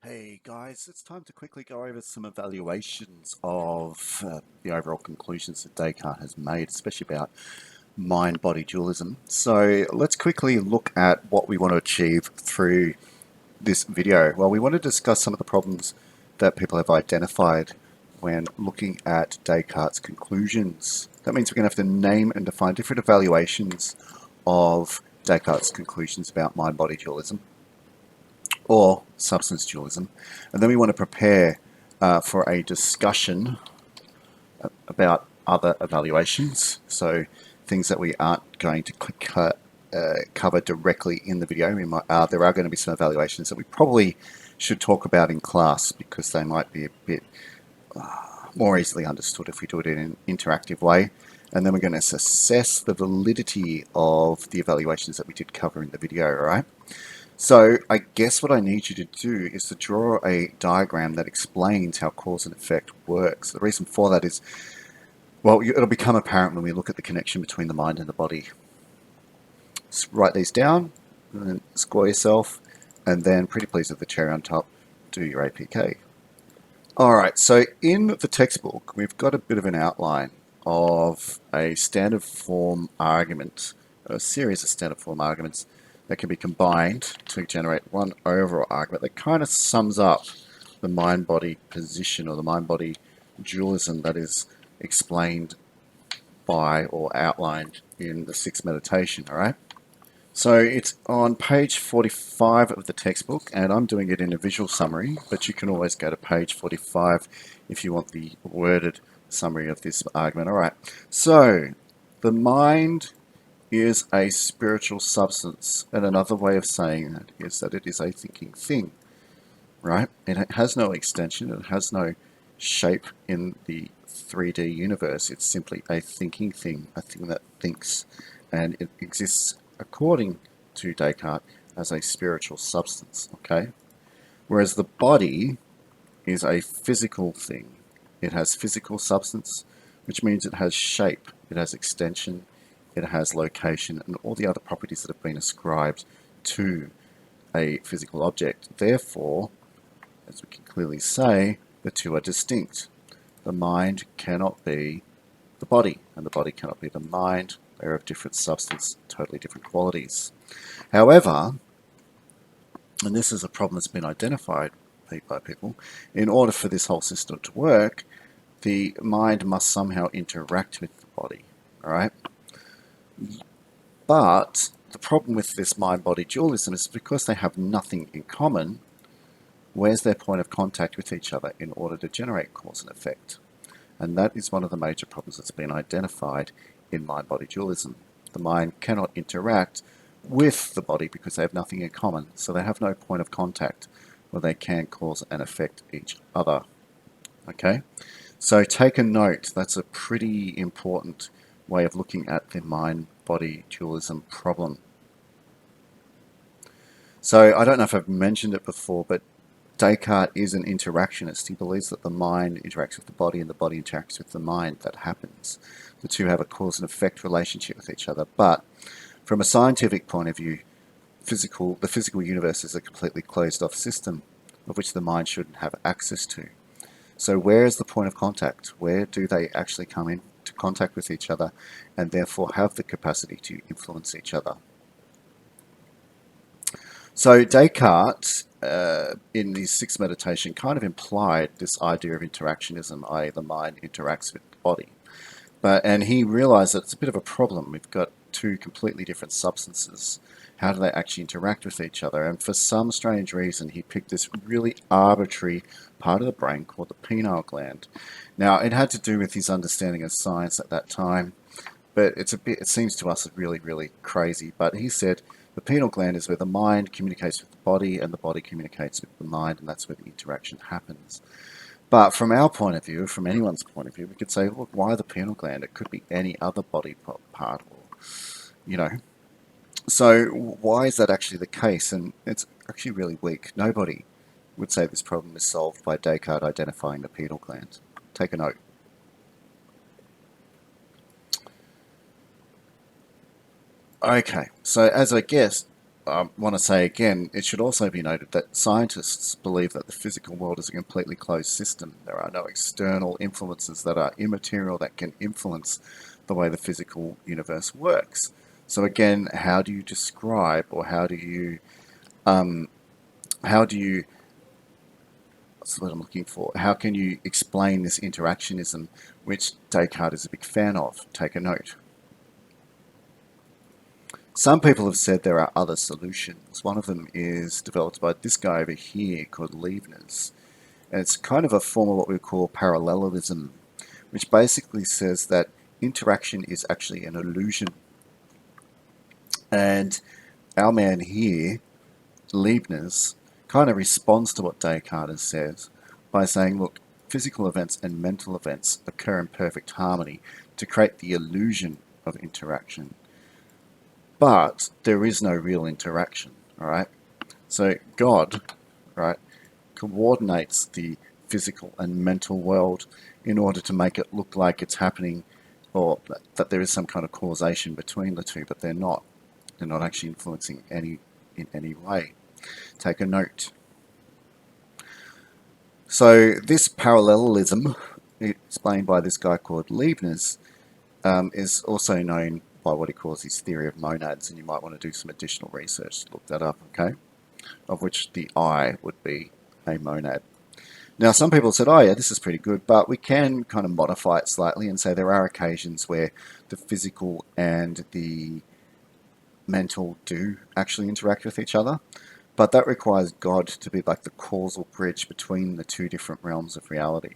Hey guys, it's time to quickly go over some evaluations of the overall conclusions that Descartes has made, especially about mind-body dualism. So let's quickly look at what we want to achieve through this video. Well, we want to discuss some of the problems that people have identified when looking at Descartes' conclusions. That means we're going to have to name and define different evaluations of Descartes' conclusions about mind-body dualism, or substance dualism. And then we want to prepare for a discussion about other evaluations. So things that we aren't going to cover directly in the video. There are going to be some evaluations that we probably should talk about in class because they might be a bit more easily understood if we do it in an interactive way. And then we're going to assess the validity of the evaluations that we did cover in the video, all right? So I guess what I need you to do is to draw a diagram that explains how cause and effect works. The reason for that is, well, it'll become apparent when we look at the connection between the mind and the body. Just write these down, and then score yourself, and then pretty please with the cherry on top, do your APK. Alright, so in the textbook, we've got a bit of an outline of a standard form argument, a series of standard form arguments that can be combined to generate one overall argument that kind of sums up the mind-body position or the mind-body dualism that is explained by or outlined in the sixth meditation, all right? So it's on page 45 of the textbook, and I'm doing it in a visual summary, but you can always go to page 45 if you want the worded summary of this argument. All right, so the mind is a spiritual substance, and another way of saying that is that it is a thinking thing, right? And it has no extension, it has no shape in the 3D universe. It's simply a thinking thing, a thing that thinks, and it exists according to Descartes as a spiritual substance, okay? Whereas the body is a physical thing. It has physical substance, which means it has shape, it has extension, it has location, and all the other properties that have been ascribed to a physical object. Therefore, as we can clearly say, the two are distinct. The mind cannot be the body, and the body cannot be the mind. They're of different substance, totally different qualities. However, and this is a problem that's been identified by people, in order for this whole system to work, the mind must somehow interact with the body, all right? But the problem with this mind-body dualism is because they have nothing in common, where's their point of contact with each other in order to generate cause and effect? And that is one of the major problems that's been identified in mind-body dualism. The mind cannot interact with the body because they have nothing in common, so they have no point of contact where they can cause and affect each other. Okay, so take a note, that's a pretty important way of looking at the mind-body dualism problem. So I don't know if I've mentioned it before, but Descartes is an interactionist. He believes that the mind interacts with the body and the body interacts with the mind. That happens. The two have a cause and effect relationship with each other. But from a scientific point of view, the physical universe is a completely closed off system of which the mind shouldn't have access to. So where is the point of contact? Where do they actually come into contact with each other and therefore have the capacity to influence each other? So Descartes, in his sixth meditation, kind of implied this idea of interactionism, i.e. the mind interacts with the body. And he realized that it's a bit of a problem. We've got two completely different substances. How do they actually interact with each other? And for some strange reason, he picked this really arbitrary part of the brain called the pineal gland. Now, it had to do with his understanding of science at that time, but it seems to us really, really crazy. But he said the pineal gland is where the mind communicates with the body and the body communicates with the mind, and that's where the interaction happens. But from our point of view, from anyone's point of view, we could say, look, why the pineal gland? It could be any other body part, or, you know. So why is that actually the case? And it's actually really weak. Nobody would say this problem is solved by Descartes identifying the pineal gland. Take a note. Okay, so as I guess, I want to say again, it should also be noted that scientists believe that the physical world is a completely closed system. There are no external influences that are immaterial that can influence the way the physical universe works. So again, how do you describe, or um, how do you, what's what I'm looking for, how can you explain this interactionism, which Descartes is a big fan of? Take a note. Some people have said there are other solutions. One of them is developed by this guy over here called Leibniz. And it's kind of a form of what we call parallelism, which basically says that interaction is actually an illusion. And our man here, Leibniz, kind of responds to what Descartes says by saying, look, physical events and mental events occur in perfect harmony to create the illusion of interaction. But there is no real interaction, all right? So God, right, coordinates the physical and mental world in order to make it look like it's happening, or that there is some kind of causation between the two, but they're not. They're not actually influencing in any way. Take a note. So this parallelism, explained by this guy called Leibniz, is also known by what he calls his theory of monads, and you might want to do some additional research to look that up, okay? Of which the I would be a monad. Now, some people said, oh yeah, this is pretty good, but we can kind of modify it slightly and say there are occasions where the physical and the mental do actually interact with each other, but that requires God to be like the causal bridge between the two different realms of reality.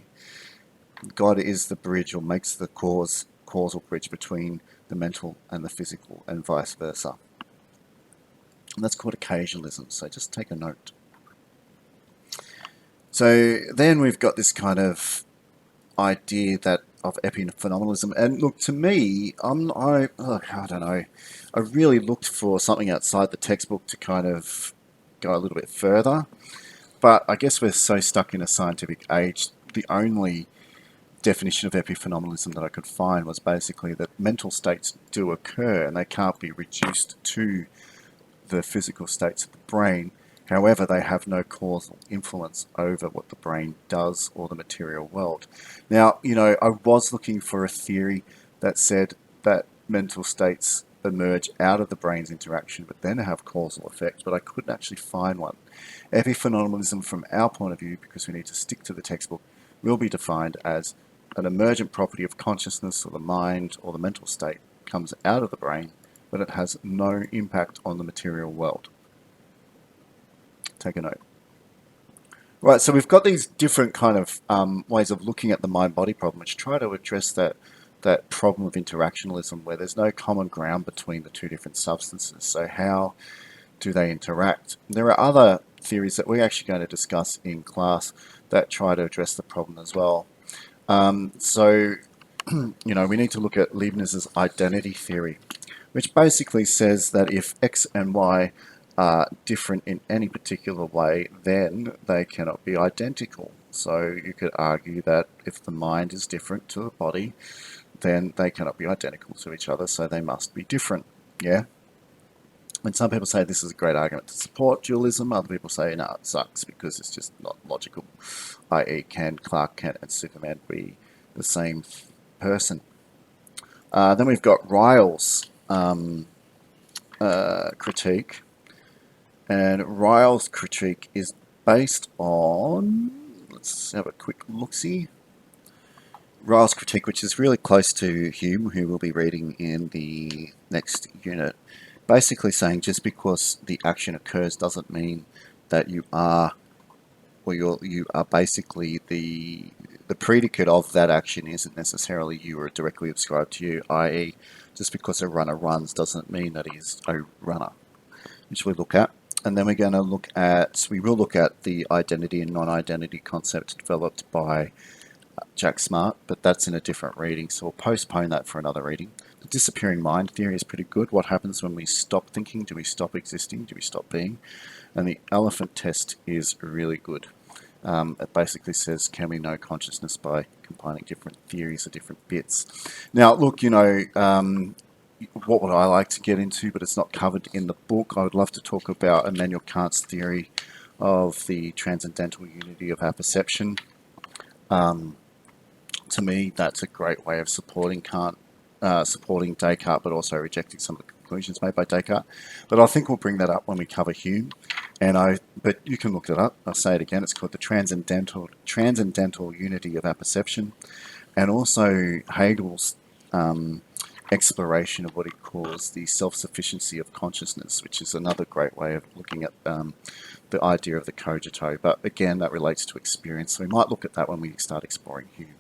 God is the bridge, or makes the causal bridge between the mental and the physical, and vice versa. And that's called occasionalism, so just take a note. So then we've got this kind of idea that of epiphenomenalism, and look, to me, I don't know, I really looked for something outside the textbook to kind of go a little bit further, but I guess we're so stuck in a scientific age. The only definition of epiphenomenalism that I could find was basically that mental states do occur and they can't be reduced to the physical states of the brain. However, they have no causal influence over what the brain does or the material world. Now, I was looking for a theory that said that mental states emerge out of the brain's interaction but then have causal effects, but I couldn't actually find one. Epiphenomenalism, from our point of view, because we need to stick to the textbook, will be defined as an emergent property of consciousness or the mind or the mental state comes out of the brain, but it has no impact on the material world. Take a note. Right, so we've got these different kind of ways of looking at the mind-body problem, which try to address that problem of interactionalism, where there's no common ground between the two different substances. So how do they interact? There are other theories that we're actually going to discuss in class that try to address the problem as well. So we need to look at Leibniz's identity theory, which basically says that if X and Y are different in any particular way, then they cannot be identical. So you could argue that if the mind is different to the body, then they cannot be identical to each other, so they must be different. Yeah? And some people say this is a great argument to support dualism. Other people say, no, it sucks because it's just not logical. I.e., can Clark Kent and Superman be the same person? Then we've got Ryle's critique. And Ryle's critique is based on, let's have a quick look-see. Ryle's critique, which is really close to Hume, who we'll be reading in the next unit, basically saying just because the action occurs doesn't mean that you are, or you are basically the predicate of that action isn't necessarily you or directly ascribed to you, i.e. just because a runner runs doesn't mean that he's a runner, which we look at. And then we're going to we will look at the identity and non-identity concept developed by Jack Smart, but that's in a different reading, so we'll postpone that for another reading. The disappearing mind theory is pretty good. What happens when we stop thinking? Do we stop existing? Do we stop being? And the elephant test is really good. It basically says, can we know consciousness by combining different theories or different bits? Now, look, what would I like to get into, but it's not covered in the book. I would love to talk about Immanuel Kant's theory of the transcendental unity of our perception. To me, that's a great way of supporting Kant, supporting Descartes, but also rejecting some of the conclusions made by Descartes. But I think we'll bring that up when we cover Hume. But you can look it up. I'll say it again. It's called the transcendental unity of our perception, and also Hegel's exploration of what he calls the self-sufficiency of consciousness, which is another great way of looking at the idea of the cogito. But again, that relates to experience. So we might look at that when we start exploring Hume.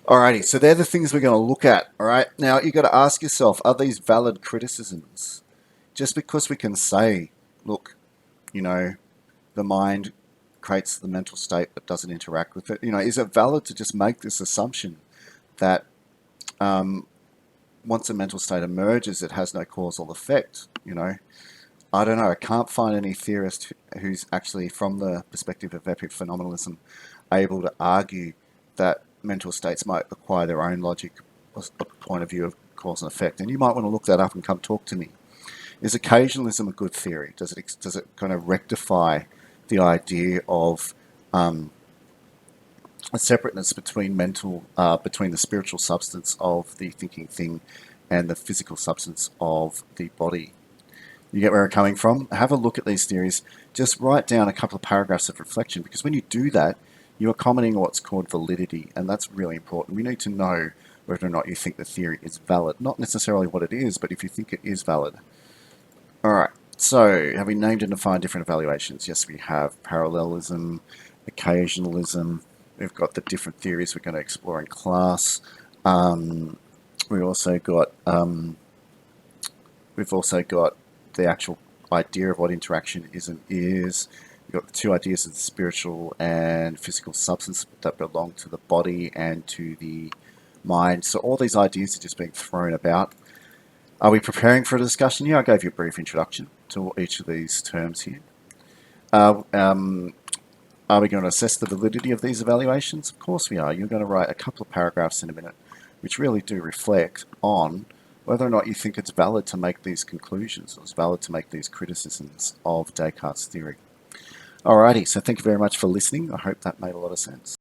Alrighty, so they're the things we're going to look at. All right, now you've got to ask yourself, are these valid criticisms? Just because we can say, look, the mind creates the mental state but doesn't interact with it, is it valid to just make this assumption that once a mental state emerges, it has no causal effect? I don't know. I can't find any theorist who's actually, from the perspective of epiphenomenalism, able to argue that mental states might acquire their own logic or point of view of cause and effect. And you might want to look that up and come talk to me. Is occasionalism a good theory? Does it kind of rectify the idea of a separateness between between the spiritual substance of the thinking thing and the physical substance of the body? You get where I'm coming from? Have a look at these theories. Just write down a couple of paragraphs of reflection, because when you do that, you are commenting on what's called validity, and that's really important. We need to know whether or not you think the theory is valid. Not necessarily what it is, but if you think it is valid. Alright, so have we named and defined different evaluations? Yes, we have. Parallelism, occasionalism. We've got the different theories we're going to explore in class. We've also got the actual idea of what interaction is and is. We've got the two ideas of the spiritual and physical substance that belong to the body and to the mind. So all these ideas are just being thrown about. Are we preparing for a discussion here? I gave you a brief introduction to each of these terms here. Are we going to assess the validity of these evaluations? Of course we are. You're going to write a couple of paragraphs in a minute which really do reflect on whether or not you think it's valid to make these conclusions, or it's valid to make these criticisms of Descartes' theory. Alrighty, so thank you very much for listening. I hope that made a lot of sense.